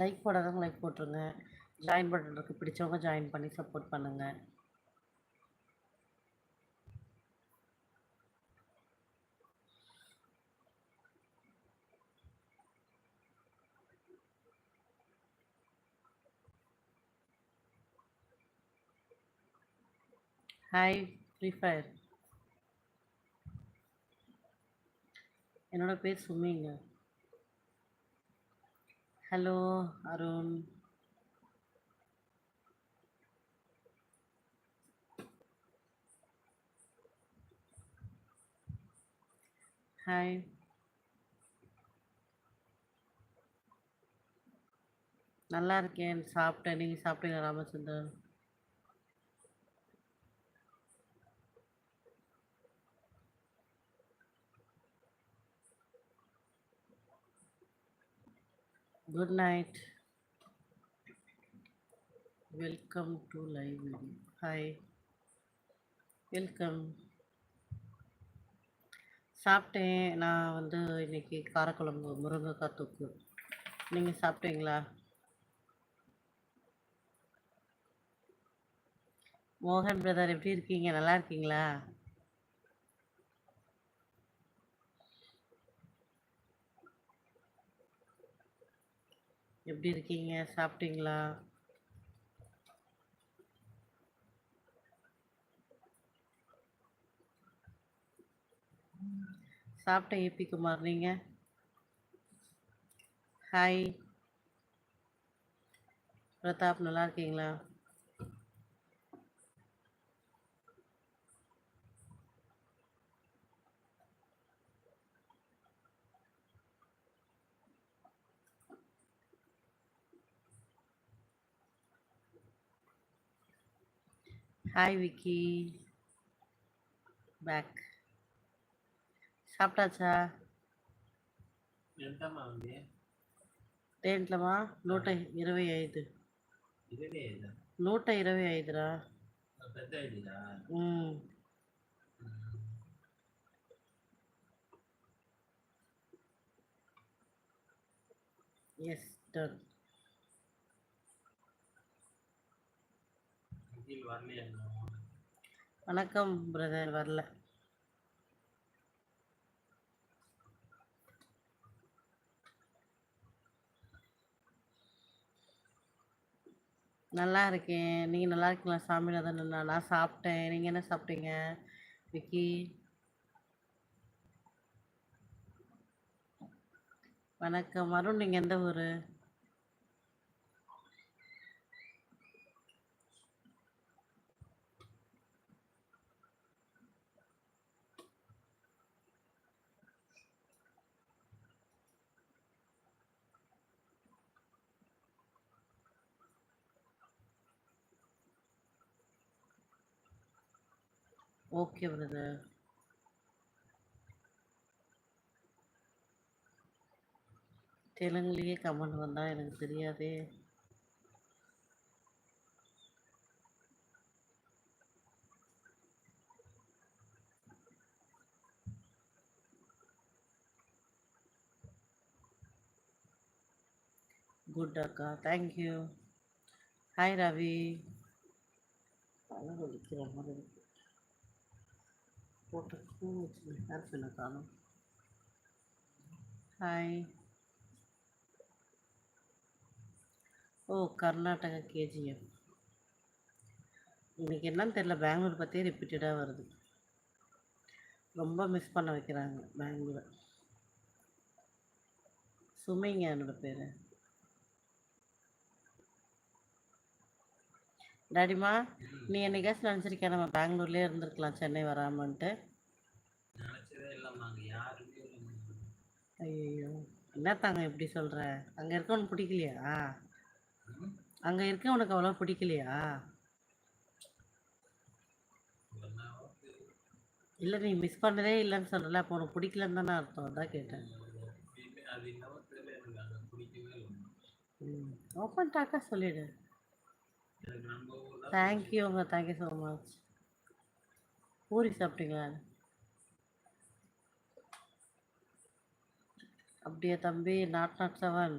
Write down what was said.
Like போடாதவங்க like போட்டுருங்க. Join button இருக்கு. பிடிச்சவங்க ஜாயின் பண்ணி சப்போர்ட் பண்ணுங்க. Hi free fire. என்னோட பேர் சுமிங்க. ஹலோ அருண். ஹாய். நல்லா இருக்கேன். சாப்பிட்டேன். நீங்கள் சாப்பிட்டீங்களா Ramachandran? Good night. Welcome to live video. Hi, welcome. சாப்பிட்டேன். நான் வந்து இன்னைக்கு காரக்குழம்பு முருங்கைக்காய் தொக்கு. நீங்கள் சாப்பிட்டீங்களா? மோகன் பிரதர் எப்படி இருக்கீங்க? நல்லா இருக்கீங்களா? எப்படி இருக்கீங்க? சாப்பிட்டீங்களா? சாப்பிட்டேன் ஏபி குமார். நீங்கள்? ஹாய் பிரதாப், நல்லா இருக்கீங்களா? Hi Vicky, back. సాప్టాచా ఎంతమ్మా ఉంది? దేంట్లమా 125. 25 125 రా. పెద్ద ఐడియా. S ton. வரலையா? வணக்கம் பிரதர். வரல. நல்லா இருக்கேன். நீங்கள் நல்லா இருக்கீங்களா? சாமிநாதன் அண்ணா. நான் சாப்பிட்டேன். நீங்கள் என்ன சாப்பிட்டீங்க விக்கி? வணக்கம் அருண். நீங்கள் எந்த ஊர்? Okay brother. தெலுங்குலேயே கமெண்ட் வந்தால் எனக்கு தெரியாதே. குட் அக்கா, தேங்க்யூ. ஹாய் ரவி. வலிக்கிற மாதிரி இருக்கு. போட்டு வச்சு ஹேர் பின்ன காணும். ஹாய். ஓ, கர்நாடகா கேஜிஎஃப். இன்னைக்கு என்னன்னு தெரியல, பெங்களூர் பற்றியே ரிப்பீட்டடாக வருது. ரொம்ப மிஸ் பண்ண வைக்கிறாங்க பெங்களூரை. சுமிங்க என்னோட பேர். டாடிமா, நீ என்னைக்காச்சும் நினச்சிருக்கியா நம்ம பெங்களூர்லேயே இருந்திருக்கலாம் சென்னை வராமன்ட்டு? ஐயோ, என்னத்தாங்க இப்படி சொல்கிற? அங்கே இருக்க உனக்கு பிடிக்கலையா? அங்கே இருக்க உனக்கு அவ்வளோ பிடிக்கலையா? இல்லை, நீ மிஸ் பண்ணதே இல்லைன்னு சொல்கிறல, அப்போ உனக்கு பிடிக்கலன்னு தானே அர்த்தம். அதான் கேட்டேன். ஓப்பன் டாக்கா சொல்லிடு. தேங்க்யூங்க, தேங்க்யூ ஸோ மச். பூரி சாப்பிட்டீங்களா? அப்படியே தம்பி. நாட் 7